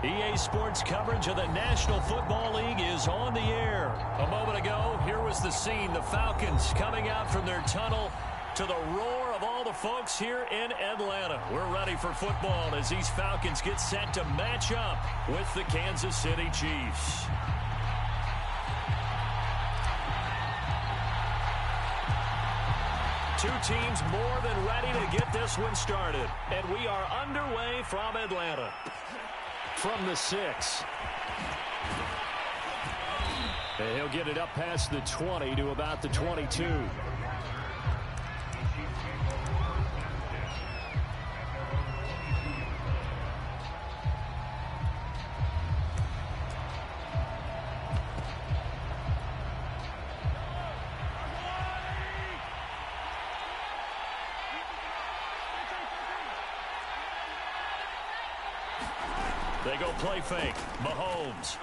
EA Sports coverage of the National Football League is on the air. A moment ago, here was the scene. The Falcons coming out from their tunnel to the roar of all the folks here in Atlanta. We're ready for football as these Falcons get set to match up with the Kansas City Chiefs. Two teams more than ready to get this one started. And we are underway from Atlanta. From the 6. And he'll get it up past the 20 to about the 22. They go play fake. Mahomes.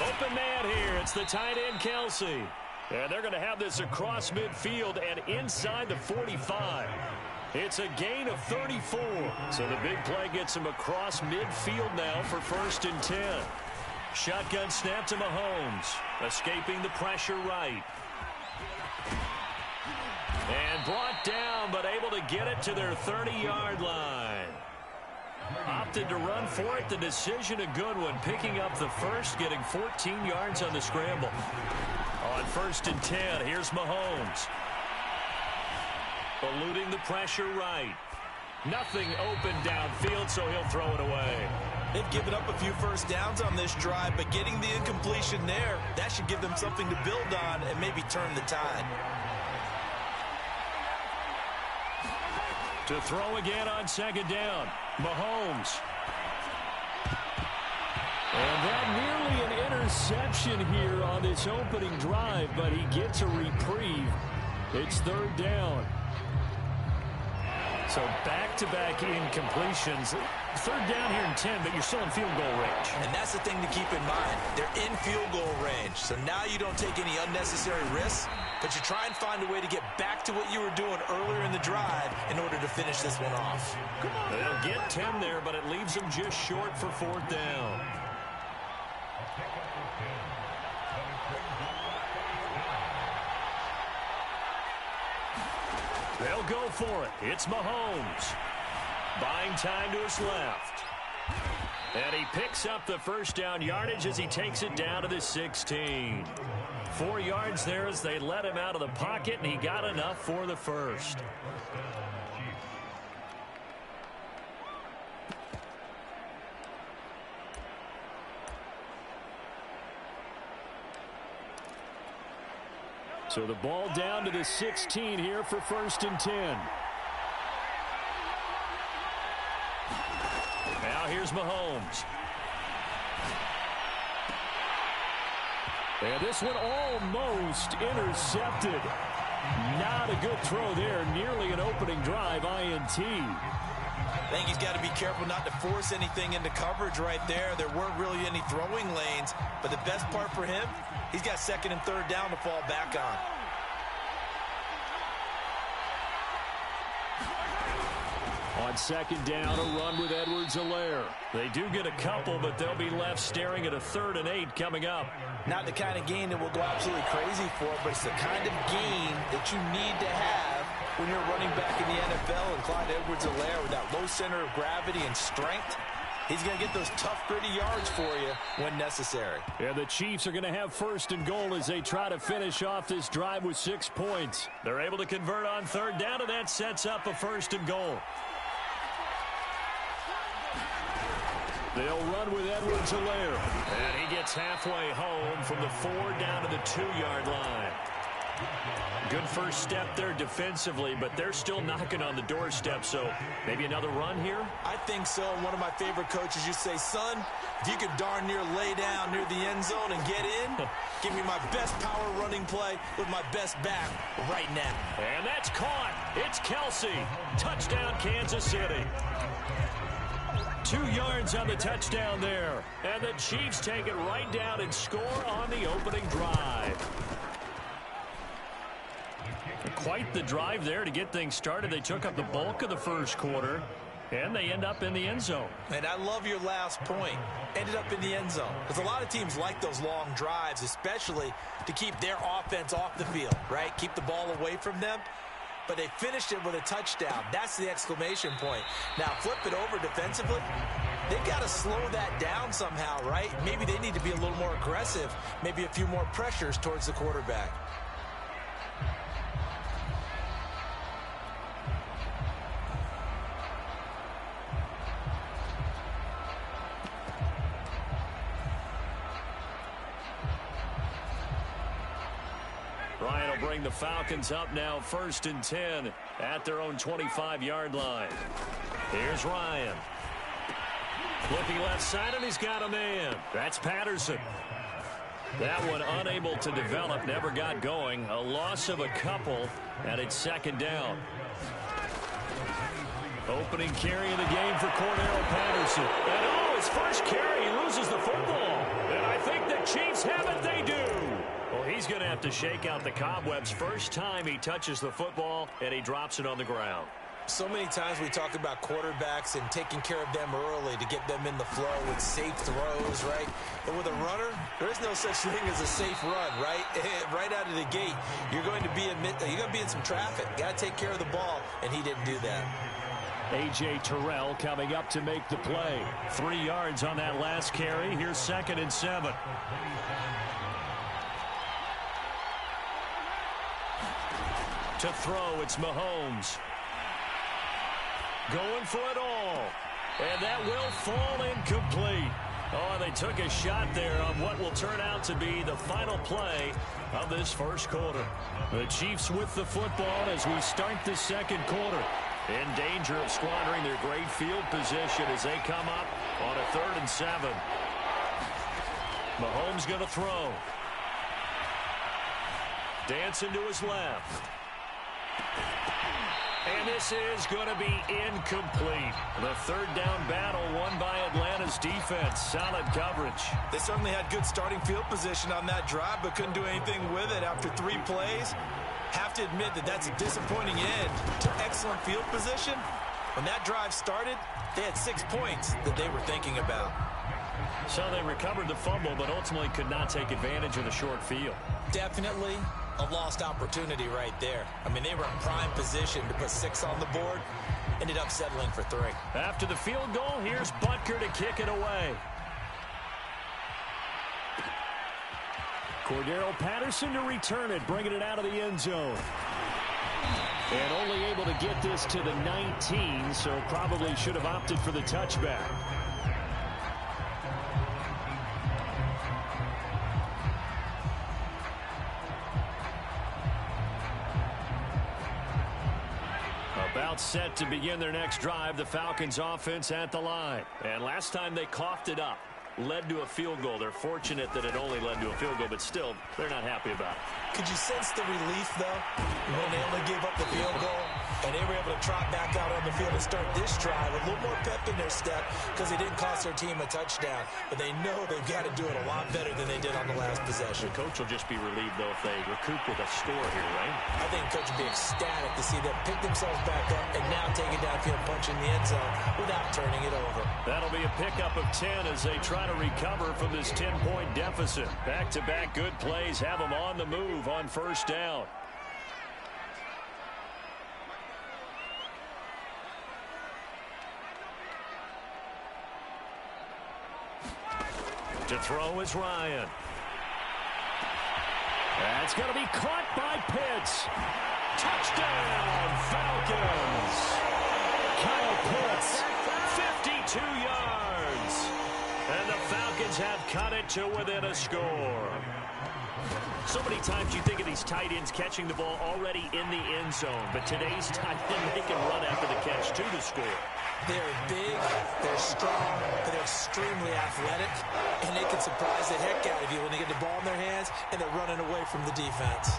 Open man here. It's the tight end, Kelsey. And they're going to have this across midfield and inside the 45. It's a gain of 34. So the big play gets him across midfield now for 1st and 10. Shotgun snap to Mahomes. Escaping the pressure right. And brought down, but able to get it to their 30-yard line. Opted to run for it. The decision a good one. Picking up the first, getting 14 yards on the scramble. On 1st and 10, here's Mahomes. Eluding the pressure right. Nothing open downfield, so he'll throw it away. They've given up a few first downs on this drive, but getting the incompletion there, that should give them something to build on and maybe turn the tide. To throw again on 2nd down. Mahomes. And that nearly an interception here on this opening drive, but he gets a reprieve. It's 3rd down. So back-to-back incompletions. 3rd down here in 10, but you're still in field goal range. And that's the thing to keep in mind. They're in field goal range. So now you don't take any unnecessary risks, but you try and find a way to get back to what you were doing earlier in the drive in order to finish this one off. They'll get 10 there, but it leaves them just short for 4th down. They'll go for it. It's Mahomes. Buying time to his left. And he picks up the 1st down yardage as he takes it down to the 16. 4 yards there as they let him out of the pocket, and he got enough for the first. So the ball down to the 16 here for 1st and 10. Now here's Mahomes. And this one almost intercepted. Not a good throw there. Nearly an opening drive INT. I think he's got to be careful not to force anything into coverage right there. There weren't really any throwing lanes. But the best part for him, he's got 2nd and 3rd down to fall back on. On 2nd down, a run with Edwards-Helaire. They do get a couple, but they'll be left staring at a 3rd and 8 coming up. Not the kind of game that we'll go absolutely crazy for, but it's the kind of game that you need to have when you're running back in the NFL. And Clyde Edwards-Helaire, with that low center of gravity and strength, he's going to get those tough, gritty yards for you when necessary. Yeah, the Chiefs are going to have 1st and goal as they try to finish off this drive with 6 points. They're able to convert on 3rd down, and that sets up a 1st and goal. They'll run with Edwards-Helaire. And he gets halfway home from the 4 down to the 2-yard line. Good first step there defensively, but they're still knocking on the doorstep, so maybe another run here? I think so. One of my favorite coaches used to say, son, if you could darn near lay down near the end zone and get in, give me my best power running play with my best back right now. And that's caught. It's Kelsey. Touchdown, Kansas City. 2 yards on the touchdown there. And the Chiefs take it right down and score on the opening drive. Quite the drive there to get things started. They took up the bulk of the first quarter. And they end up in the end zone. And I love your last point. Ended up in the end zone. Because a lot of teams like those long drives, especially to keep their offense off the field, right? Keep the ball away from them. But they finished it with a touchdown. That's the exclamation point. Now, flip it over defensively. They've got to slow that down somehow, right? Maybe they need to be a little more aggressive. Maybe a few more pressures towards the quarterback. Ryan will bring the Falcons up now 1st and 10 at their own 25-yard line. Here's Ryan. Looking left side, and he's got a man. That's Patterson. That one unable to develop, never got going. A loss of a couple, and it's 2nd down. Opening carry of the game for Cordero Patterson. And his first carry, he loses the football. And I think the Chiefs have it, they do. Well, he's going to have to shake out the cobwebs. First time he touches the football, and he drops it on the ground. So many times we talk about quarterbacks and taking care of them early to get them in the flow with safe throws, right? But with a runner, there is no such thing as a safe run, right? Right out of the gate, you're going to be in some traffic. Got to take care of the ball, and he didn't do that. A.J. Terrell coming up to make the play. 3 yards on that last carry. Here's 2nd and 7. To throw, it's Mahomes. Going for it all. And that will fall incomplete. Oh, they took a shot there on what will turn out to be the final play of this first quarter. The Chiefs with the football as we start the second quarter. In danger of squandering their great field position as they come up on a 3rd and 7. Mahomes going to throw. Dancing to his left. And this is going to be incomplete. The 3rd down battle won by Atlanta's defense. Solid coverage. They certainly had good starting field position on that drive, but couldn't do anything with it after 3 plays. Have to admit that that's a disappointing end to excellent field position. When that drive started, they had 6 points that they were thinking about. So they recovered the fumble, but ultimately could not take advantage of the short field. Definitely a lost opportunity right there. I mean, they were in prime position to put 6 on the board. Ended up settling for 3. After the field goal, here's Butker to kick it away. Cordero Patterson to return it, bringing it out of the end zone. And only able to get this to the 19, so probably should have opted for the touchback. About set to begin their next drive, the Falcons offense at the line. And last time they coughed it up, led to a field goal. They're fortunate that it only led to a field goal, but still, they're not happy about it. Could you sense the relief, though, when they only gave up the field goal? And they were able to trot back out on the field and start this drive with a little more pep in their step because they didn't cost their team a touchdown. But they know they've got to do it a lot better than they did on the last possession. The coach will just be relieved, though, if they recoup with a score here, right? I think the coach will be ecstatic to see them pick themselves back up and now take it downfield, punch in the end zone without turning it over. That'll be a pickup of 10 as they try to recover from this 10-point deficit. Back-to-back good plays have them on the move on 1st down. To throw is Ryan. That's going to be caught by Pitts. Touchdown, Falcons. Kyle Pitts, 52 yards. And the Falcons have cut it to within a score. So many times you think of these tight ends catching the ball already in the end zone, but today's tight end, they can run after the catch to the score. They're big, they're strong, but they're extremely athletic, and they can surprise the heck out of you when they get the ball in their hands and they're running away from the defense.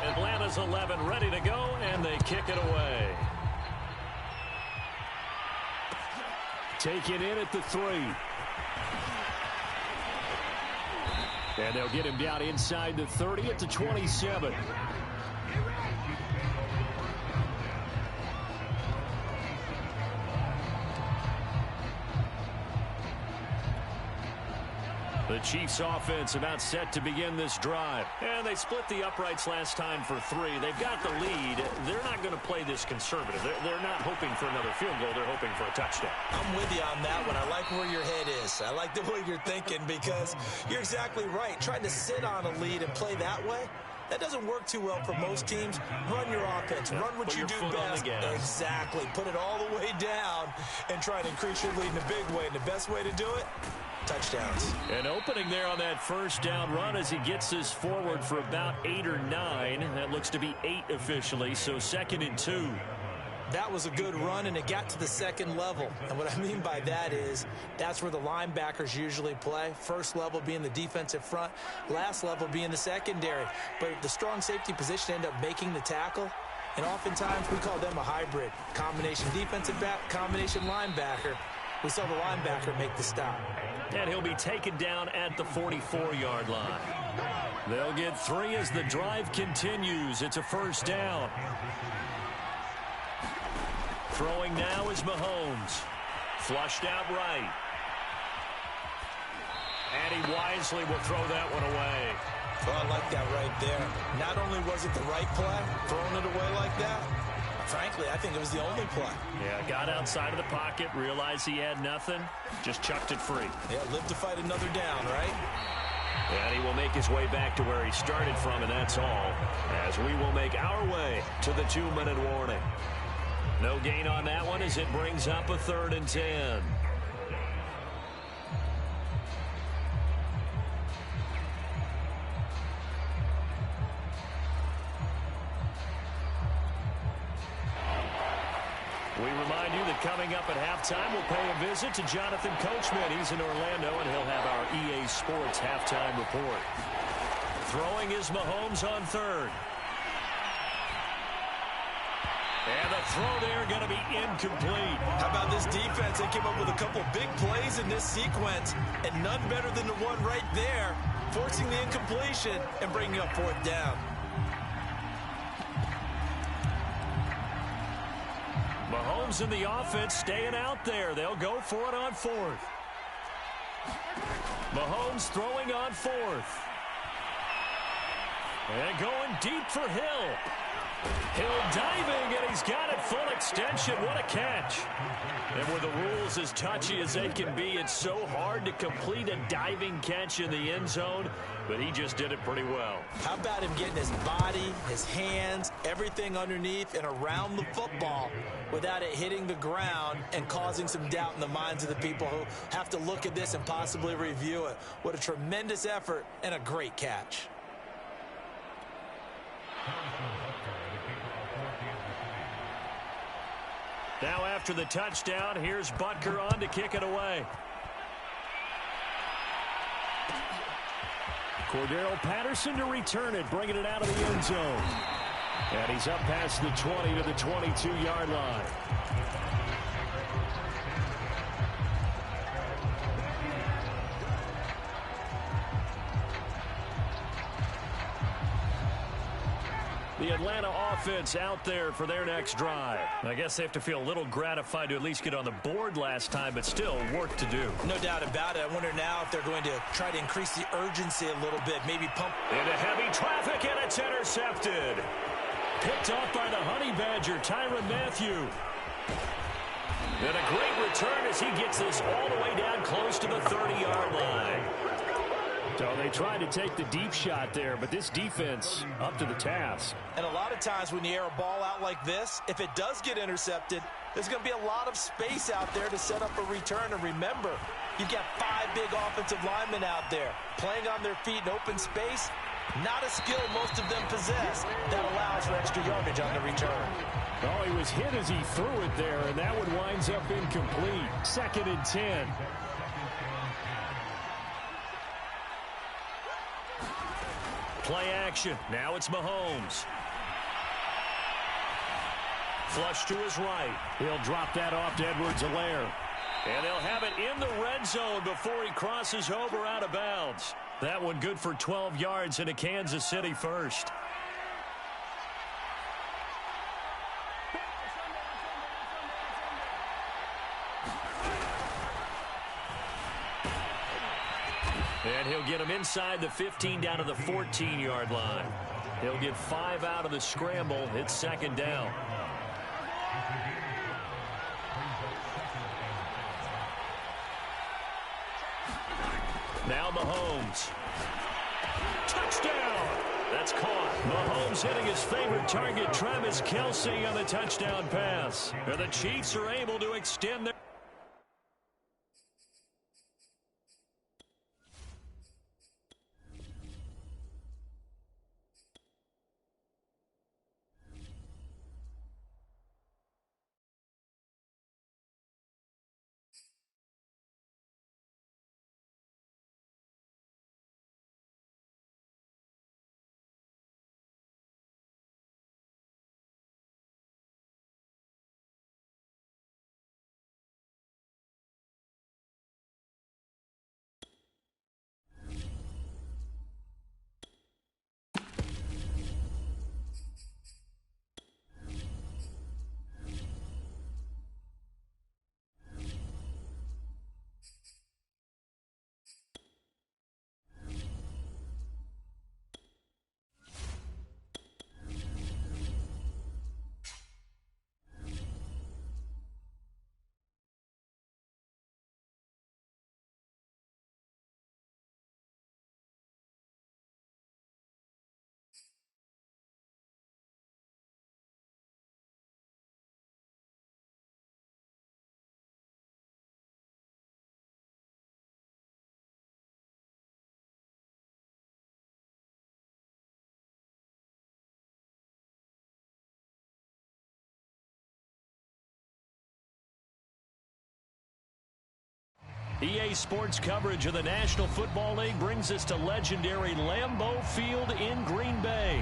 Atlanta's 11 ready to go, and they kick it away. Taken in at the 3. And they'll get him down inside the 30 at the 27. The Chiefs offense about set to begin this drive. And they split the uprights last time for 3. They've got the lead. They're not going to play this conservative. They're not hoping for another field goal. They're hoping for a touchdown. I'm with you on that one. I like where your head is. I like the way you're thinking because you're exactly right. Trying to sit on a lead and play that way, that doesn't work too well for most teams. Run your offense. Run what you do best. Exactly. Put it all the way down and try to increase your lead in a big way. And the best way to do it, touchdowns. An opening there on that first down run as he gets this forward for about 8 or 9. That looks to be 8 officially, so 2nd and 2. That was a good run, and it got to the second level. And what I mean by that is that's where the linebackers usually play. First level being the defensive front, last level being the secondary. But the strong safety position ended up making the tackle. And oftentimes we call them a hybrid. Combination defensive back, combination linebacker. We saw the linebacker make the stop. And he'll be taken down at the 44-yard line. They'll get 3 as the drive continues. It's a first down. Throwing now is Mahomes. Flushed out right. And he wisely will throw that one away. Oh, I like that right there. Not only was it the right play, throwing it away like that, frankly, I think it was the only play. Yeah, got outside of the pocket, realized he had nothing, just chucked it free. Yeah, live to fight another down, right? And he will make his way back to where he started from, and that's all, as we will make our way to the 2-minute warning. No gain on that one as it brings up a 3rd and 10. We remind you that coming up at halftime, we'll pay a visit to Jonathan Coachman. He's in Orlando, and he'll have our EA Sports halftime report. Throwing is Mahomes on 3rd. And the throw there going to be incomplete. How about this defense? They came up with a couple big plays in this sequence, and none better than the one right there, forcing the incompletion and bringing up 4th down. Mahomes and the offense staying out there. They'll go for it on 4th. Mahomes throwing on 4th. And going deep for Hill. Hill diving, and he's got it full extension. What a catch. And with the rules as touchy as they can be, it's so hard to complete a diving catch in the end zone, but he just did it pretty well. How about him getting his body, his hands, everything underneath and around the football without it hitting the ground and causing some doubt in the minds of the people who have to look at this and possibly review it. What a tremendous effort and a great catch. Now after the touchdown, here's Butker on to kick it away. Cordero Patterson to return it, bringing it out of the end zone. And he's up past the 20 to the 22-yard line. The Atlanta offense out there for their next drive. I guess they have to feel a little gratified to at least get on the board last time, but still work to do. No doubt about it. I wonder now if they're going to try to increase the urgency a little bit, maybe pump. Into heavy traffic, and it's intercepted. Picked off by the Honey Badger, Tyrann Mathieu. And a great return as he gets this all the way down close to the 30-yard line. So they tried to take the deep shot there, but this defense up to the task. And a lot of times when you air a ball out like this, if it does get intercepted, there's going to be a lot of space out there to set up a return. And remember, you've got 5 big offensive linemen out there playing on their feet in open space. Not a skill most of them possess that allows for extra yardage on the return. Oh, he was hit as he threw it there, and that one winds up incomplete. 2nd and 10. Play action. Now it's Mahomes. Flush to his right. He'll drop that off to Edwards-Helaire. And they'll have it in the red zone before he crosses over out of bounds. That one good for 12 yards into Kansas City first. And he'll get him inside the 15 down to the 14-yard line. He'll get 5 out of the scramble. It's second down. Now Mahomes. Touchdown! That's caught. Mahomes hitting his favorite target, Travis Kelce, on the touchdown pass. And the Chiefs are able to extend their... EA Sports coverage of the National Football League brings us to legendary Lambeau Field in Green Bay.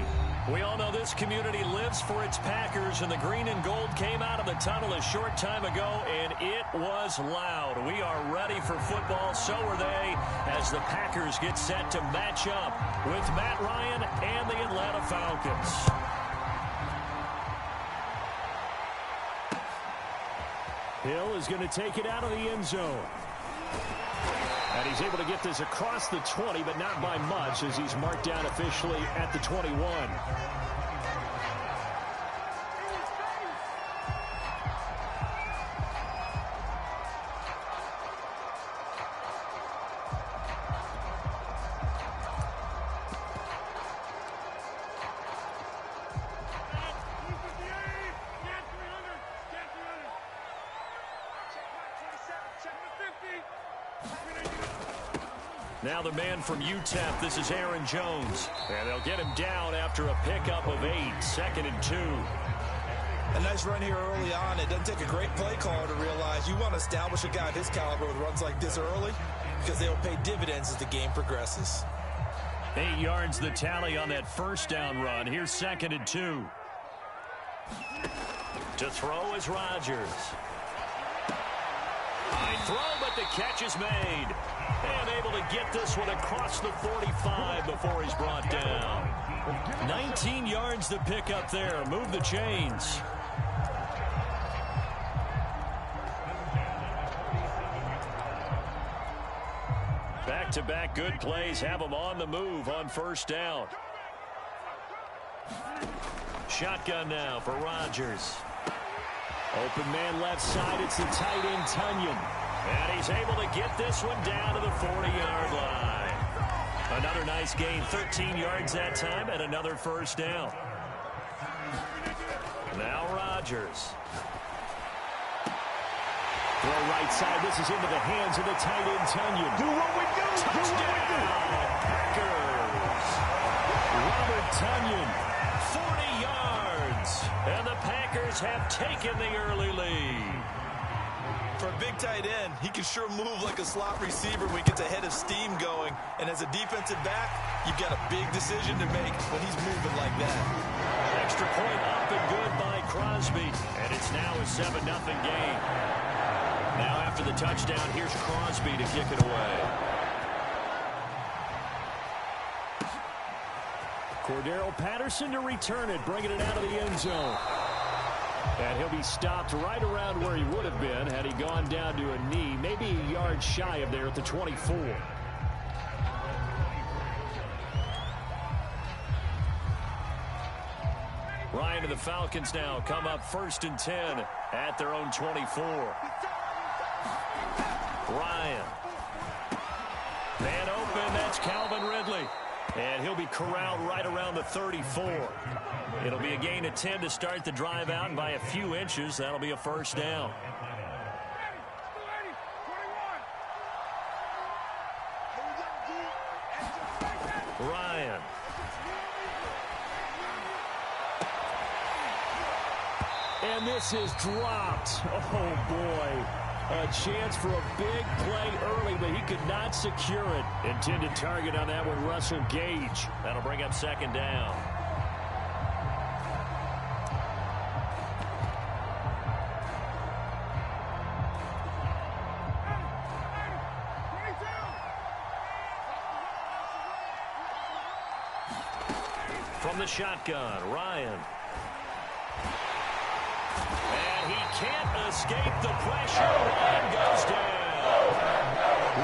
We all know this community lives for its Packers, and the green and gold came out of the tunnel a short time ago, and it was loud. We are ready for football, so are they, as the Packers get set to match up with Matt Ryan and the Atlanta Falcons. Hill is going to take it out of the end zone. And he's able to get this across the 20, but not by much, as he's marked down officially at the 21. Now the man from UTEP, this is Aaron Jones. And they'll get him down after a pickup of 8, 2nd and 2. A nice run here early on. It doesn't take a great play caller to realize you want to establish a guy of his caliber with runs like this early, because they will pay dividends as the game progresses. 8 yards the tally on that first down run. Here's 2nd and 2. To throw is Rodgers. High throw, but the catch is made. And able to get this one across the 45 before he's brought down. 19 yards to pick up there. Move the chains. Back-to-back good plays have them on the move on first down. Shotgun now for Rodgers. Open man left side. It's the tight end, Tunyon. And he's able to get this one down to the 40-yard line. Another nice gain, 13 yards that time, and another first down. Now Rodgers. Throw right side. This is into the hands of the tight end, Tunyon. Do what we do. Touchdown, do what we do. Packers. Robert Tunyon, 40 yards. And the Packers have taken the early lead. For a big tight end, he can sure move like a slot receiver when he gets a head of steam going. And as a defensive back, you've got a big decision to make when he's moving like that. Extra point up and good by Crosby. And it's now a 7-0 game. Now after the touchdown, here's Crosby to kick it away. Cordero Patterson to return it, bringing it out of the end zone. And he'll be stopped right around where he would have been had he gone down to a knee, maybe a yard shy of there at the 24. Ryan and the Falcons now come up 1st and 10 at their own 24. Ryan. Man open, that's Calvin Ridley. And he'll be corralled right around the 34. It'll be a gain of 10 to start the drive out, and by a few inches, that'll be a first down. Ryan. And this is dropped. Oh, boy. A chance for a big play early, but he could not secure it. Intended target on that one, Russell Gage. That'll bring up 2nd down. From the shotgun, Ryan. And he can't escape the pressure. Ryan goes down.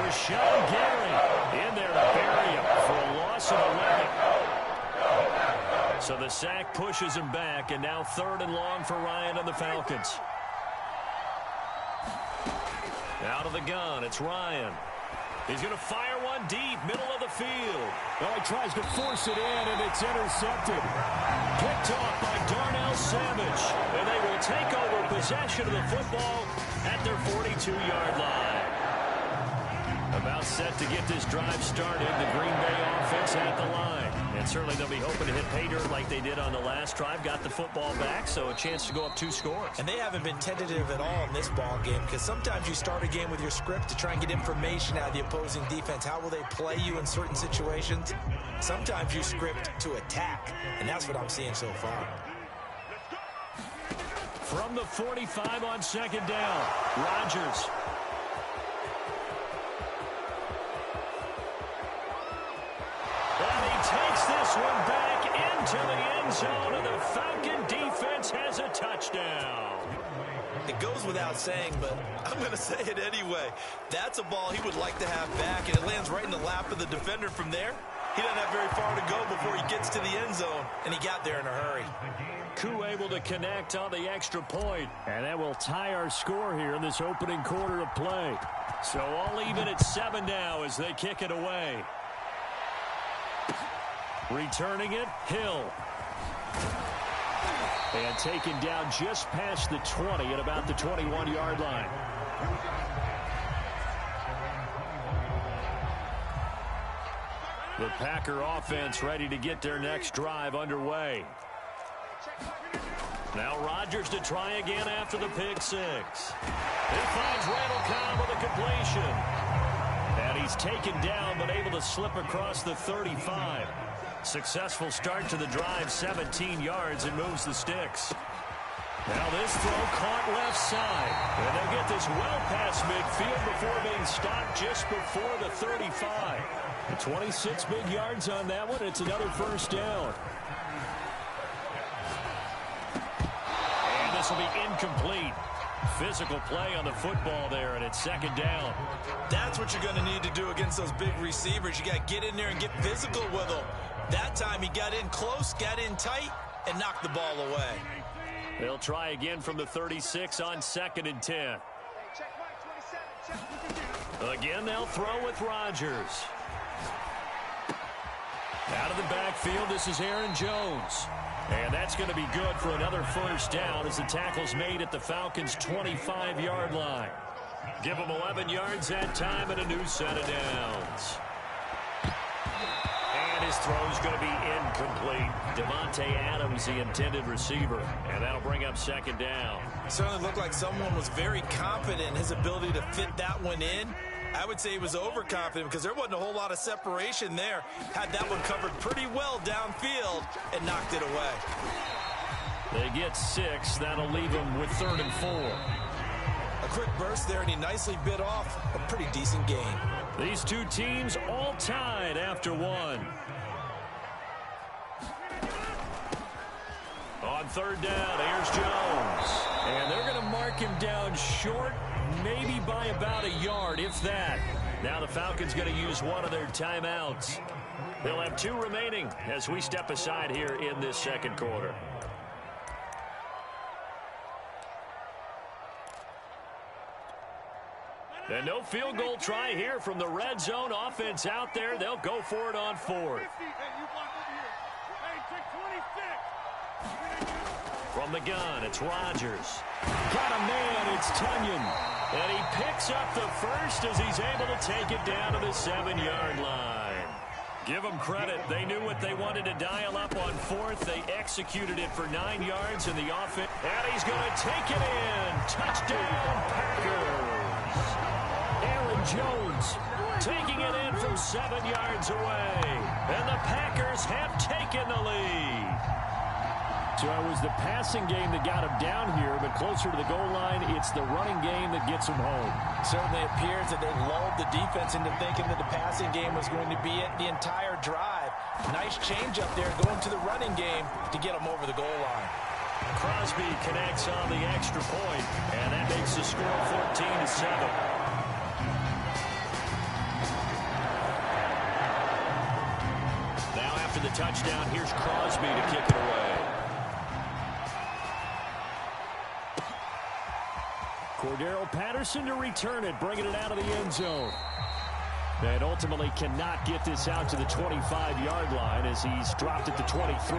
Rashawn Gary in there to bury him for a loss of 11. So the sack pushes him back, and now 3rd and long for Ryan and the Falcons. Out of the gun, it's Ryan. He's going to fire one deep, middle of the field. Oh, he tries to force it in, and it's intercepted. Picked off by Darnell Savage. And they will take over possession of the football at their 42-yard line. About set to get this drive started, the Green Bay offense at the line. And certainly they'll be hoping to hit pay dirt like they did on the last drive. Got the football back, so a chance to go up 2 scores. And they haven't been tentative at all in this ball game, because sometimes you start a game with your script to try and get information out of the opposing defense. How will they play you in certain situations? Sometimes you script to attack, and that's what I'm seeing so far. From the 45 on 2nd down, Rodgers. Takes this one back into the end zone, and the Falcon defense has a touchdown. It goes without saying, but I'm going to say it anyway. That's a ball he would like to have back, and it lands right in the lap of the defender from there. He doesn't have very far to go before he gets to the end zone, and he got there in a hurry. Koo able to connect on the extra point, and that will tie our score here in this opening quarter of play. So all even at 7 now as they kick it away. Returning it, Hill. And taken down just past the 20 at about the 21-yard line. The Packer offense ready to get their next drive underway. Now Rodgers to try again after the pick 6. He finds Randall Cobb with a completion. And he's taken down but able to slip across the 35. Successful start to the drive, 17 yards, and moves the sticks. Now this throw caught left side. And they'll get this well past midfield before being stopped just before the 35. 26 big yards on that one. It's another first down. And this will be incomplete. Physical play on the football there, and it's 2nd down. That's what you're going to need to do against those big receivers. You got to get in there and get physical with them. That time he got in close, got in tight, and knocked the ball away. They'll try again from the 36 on 2nd and 10. Again, they'll throw with Rodgers. Out of the backfield, this is Aaron Jones. And that's going to be good for another first down as the tackle's made at the Falcons' 25-yard line. Give them 11 yards that time and a new set of downs. And his throw's going to be incomplete. Devontae Adams, the intended receiver. And that'll bring up 2nd down. It certainly looked like someone was very confident in his ability to fit that one in. I would say he was overconfident because there wasn't a whole lot of separation there. Had that one covered pretty well downfield and knocked it away. They get 6. That'll leave them with 3rd and 4. A quick burst there, and he nicely bit off a pretty decent gain. These two teams all tied after one. On third down, here's Jones. And they're going to mark him down short, maybe by about a yard, if that. Now the Falcons going to use one of their timeouts. They'll have two remaining as we step aside here in this second quarter. And no field goal try here from the red zone. Offense out there. They'll go for it on fourth. From the gun, it's Rodgers. Got a man, it's Tunyon. And he picks up the first as he's able to take it down to the 7-yard line. Give them credit. They knew what they wanted to dial up on fourth. They executed it for 9 yards in the offense. And he's going to take it in. Touchdown, Packers. Aaron Jones taking it in from 7 yards away. And the Packers have taken the lead. So it was the passing game that got him down here, but closer to the goal line, it's the running game that gets him home. Certainly appears that they lulled the defense into thinking that the passing game was going to be it the entire drive. Nice change up there going to the running game to get them over the goal line. Crosby connects on the extra point, and that makes the score 14-7. Now after the touchdown, here's Crosby to kick it away. Cordero Patterson to return it, bringing it out of the end zone. And ultimately cannot get this out to the 25-yard line as he's dropped at the 23.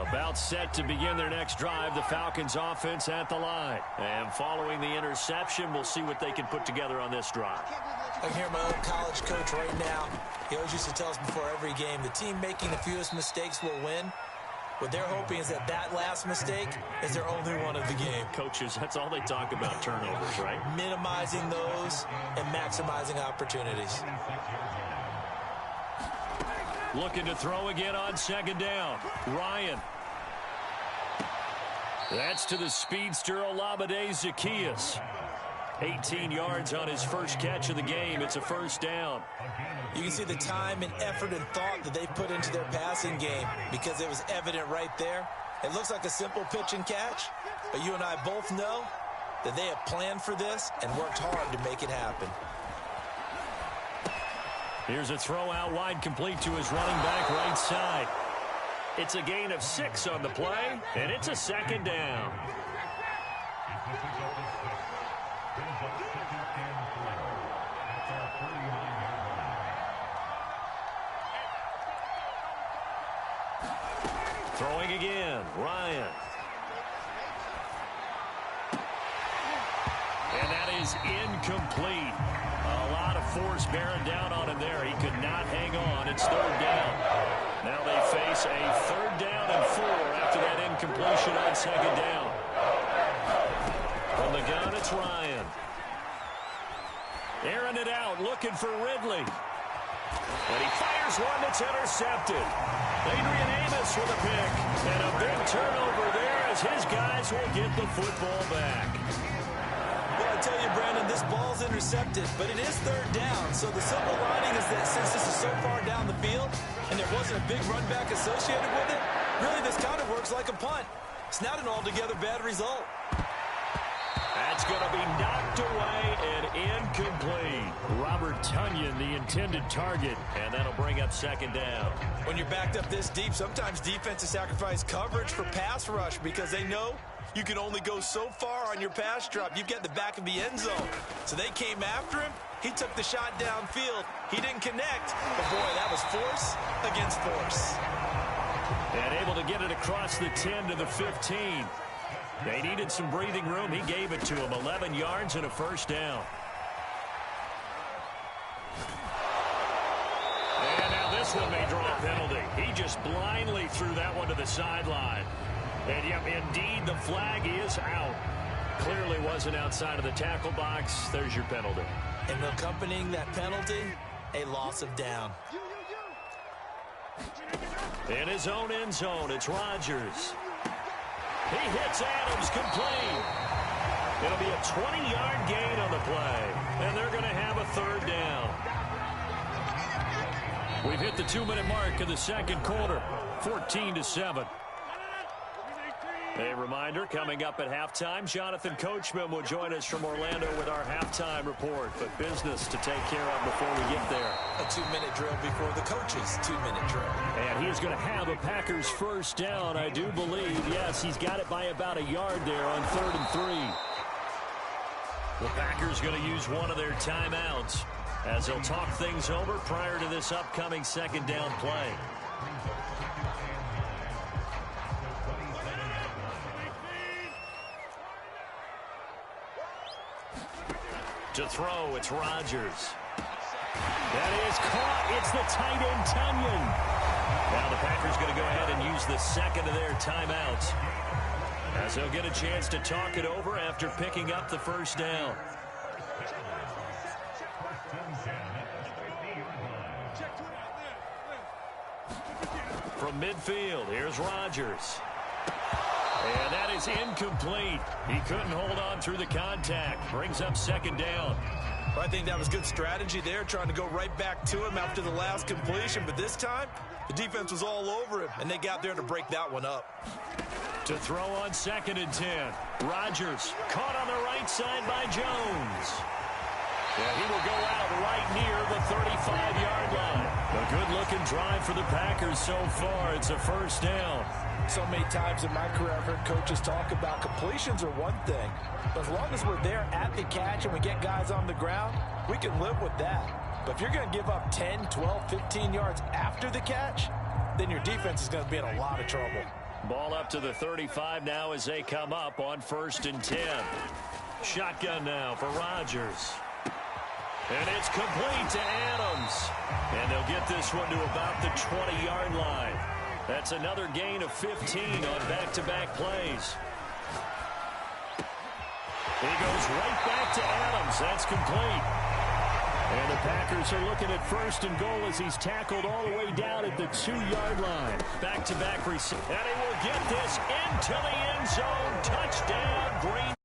About set to begin their next drive, the Falcons offense at the line. And following the interception, we'll see what they can put together on this drive. I can hear my old college coach right now. He always used to tell us before every game, the team making the fewest mistakes will win. What they're hoping is that that last mistake is their only one of the game. Coaches, that's all they talk about, turnovers, right? Minimizing those and maximizing opportunities. Looking to throw again on second down. Ryan. That's to the speedster Olamide Zaccheaus. 18 yards on his first catch of the game. It's a first down. You can see the time and effort and thought that they put into their passing game because it was evident right there. It looks like a simple pitch and catch, but you and I both know that they have planned for this and worked hard to make it happen. Here's a throw out wide, complete to his running back right side. It's a gain of 6 on the play, and it's a second down. Throwing again, Ryan. And that is incomplete. A lot of force bearing down on him there. He could not hang on. It's third down. Now they face a third down and 4 after that incompletion on second down. From the gun, it's Ryan. Airing it out, looking for Ridley. And he fires one that's intercepted. Adrian Amos with a pick. And a big turnover there as his guys will get the football back. Well, I tell you, Brandon, this ball's intercepted, but it is third down. So the silver lining is that since this is so far down the field and there wasn't a big run back associated with it, really this kind of works like a punt. It's not an altogether bad result. That's going to be knocked away and incomplete. Robert Tunyon, the intended target, and that'll bring up second down. When you're backed up this deep, sometimes defenses sacrifice coverage for pass rush because they know you can only go so far on your pass drop. You've got the back of the end zone. So they came after him. He took the shot downfield. He didn't connect. But, boy, that was force against force. And able to get it across the 10 to the 15. They needed some breathing room. He gave it to him. 11 yards and a first down. And now this one may draw a penalty. He just blindly threw that one to the sideline. And, yep, indeed, the flag is out. Clearly wasn't outside of the tackle box. There's your penalty. And accompanying that penalty, a loss of down. In his own end zone, it's Rodgers. He hits Adams complete. It'll be a 20-yard gain on the play, and they're going to have a third down. We've hit the 2-minute mark of the second quarter, 14-7. A reminder, coming up at halftime, Jonathan Coachman will join us from Orlando with our halftime report, but business to take care of before we get there. A 2-minute drill before the coach's 2-minute drill. And he is going to have a Packers first down, I do believe. Yes, he's got it by about a yard there on 3rd and 3. The Packers going to use one of their timeouts as they'll talk things over prior to this upcoming second down play. To throw, it's Rodgers. That is caught. It's the tight end, Tunyon. Now the Packers going to go ahead and use the second of their timeouts, as they'll get a chance to talk it over after picking up the first down. From midfield, here's Rodgers. And that is incomplete. He couldn't hold on through the contact. Brings up second down. Well, I think that was good strategy there, trying to go right back to him after the last completion. But this time, the defense was all over him, and they got there to break that one up. To throw on 2nd and 10. Rodgers caught on the right side by Jones. And he will go out right near the 35-yard line. A good-looking drive for the Packers so far. It's a first down. So many times in my career, I've heard coaches talk about completions are one thing. But as long as we're there at the catch and we get guys on the ground, we can live with that. But if you're going to give up 10, 12, 15 yards after the catch, then your defense is going to be in a lot of trouble. Ball up to the 35 now as they come up on 1st and 10. Shotgun now for Rodgers. And it's complete to Adams. And they'll get this one to about the 20-yard line. That's another gain of 15 on back-to-back plays. He goes right back to Adams. That's complete. And the Packers are looking at 1st and goal as he's tackled all the way down at the 2-yard line. Back-to-back receive. And he will get this into the end zone. Touchdown, Green